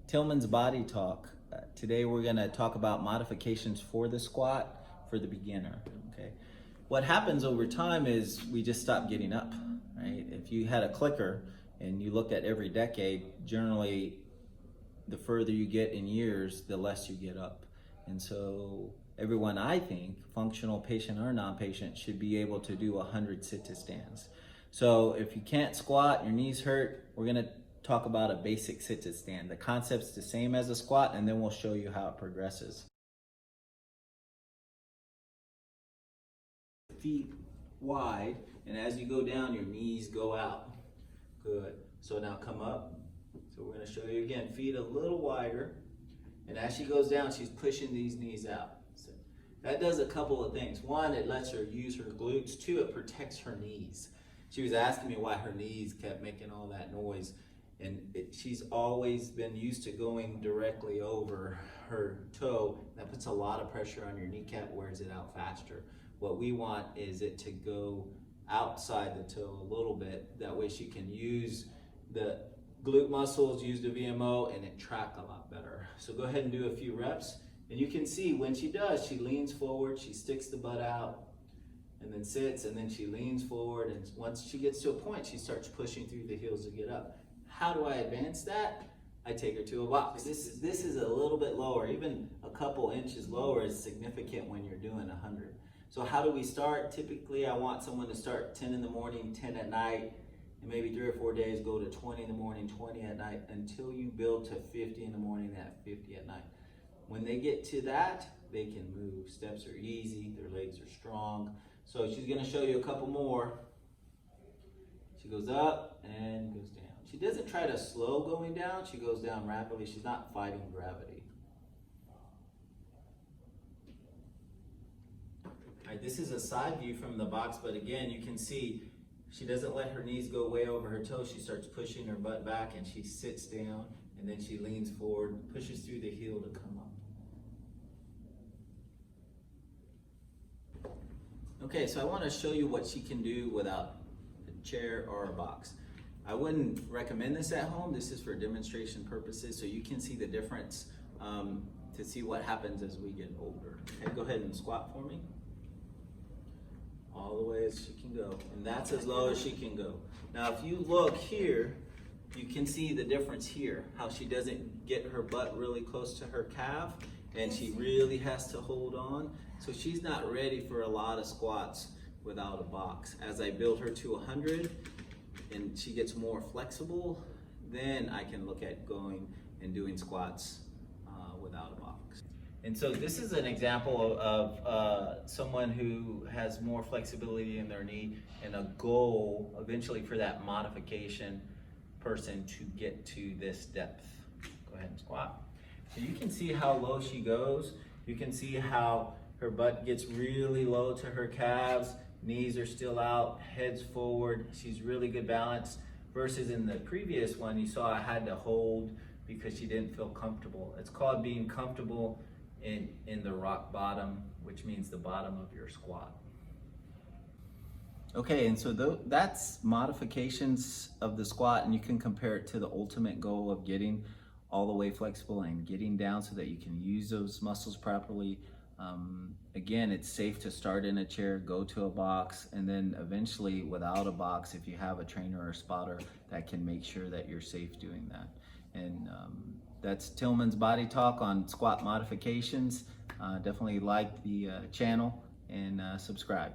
Tillman's Body Talk. Today we're going to talk about modifications for the squat for the beginner. Okay, what happens over time is we just stop getting up, right? If you had a clicker and you looked at every decade, generally the further you get in years, the less you get up. And so everyone, I think, functional patient or non-patient, should be able to do 100 sit-to-stands. So if you can't squat, your knees hurt, we're going to talk about a basic sit-to-stand. The concept's the same as a squat, and then we'll show you how it progresses. Feet wide, and as you go down, your knees go out. Good. So now come up. So we're going to show you again, feet a little wider, and as she goes down, she's pushing these knees out. So that does a couple of things. One, it lets her use her glutes. Two, it protects her knees. She was asking me why her knees kept making all that noise. And she's always been used to going directly over her toe. That puts a lot of pressure on your kneecap, wears it out faster. What we want is it to go outside the toe a little bit. That way she can use the glute muscles, use the VMO, and it track a lot better. So go ahead and do a few reps. And you can see when she does, she leans forward, she sticks the butt out, and then sits, and then she leans forward. And once she gets to a point, she starts pushing through the heels to get up. How do I advance that? I take her to a box. This is a little bit lower. Even a couple inches lower is significant when you're doing 100. So how do we start? Typically, I want someone to start 10 in the morning, 10 at night, and maybe 3 or 4 days go to 20 in the morning, 20 at night, until you build to 50 in the morning, and 50 at night. When they get to that, they can move. Steps are easy, their legs are strong. So she's gonna show you a couple more. She goes up and goes down. She doesn't try to slow going down, she goes down rapidly. She's not fighting gravity. All right, this is a side view from the box, but again, you can see she doesn't let her knees go way over her toes. She starts pushing her butt back and she sits down, and then she leans forward, pushes through the heel to come up. Okay, so I want to show you what she can do without a chair or a box. I wouldn't recommend this at home. This is for demonstration purposes, so you can see the difference to see what happens as we get older. Okay, go ahead and squat for me. All the way as she can go, and that's as low as she can go. Now if you look here, you can see the difference here, how she doesn't get her butt really close to her calf, and she really has to hold on. So she's not ready for a lot of squats without a box. As I build her to 100 and she gets more flexible, then I can look at going and doing squats without a box. And so this is an example of someone who has more flexibility in their knee, and a goal eventually for that modification person to get to this depth. Go ahead and squat. So you can see how low she goes. You can see how her butt gets really low to her calves, knees are still out, head's forward. She's really good balance. Versus in the previous one, you saw I had to hold because she didn't feel comfortable. It's called being comfortable in the rock bottom, which means the bottom of your squat. Okay, and so that's modifications of the squat, and you can compare it to the ultimate goal of getting all the way flexible and getting down so that you can use those muscles properly. Again, it's safe to start in a chair, go to a box, and then eventually without a box, if you have a trainer or a spotter that can make sure that you're safe doing that. And that's Tillman's Body Talk on squat modifications. Definitely like the channel and subscribe.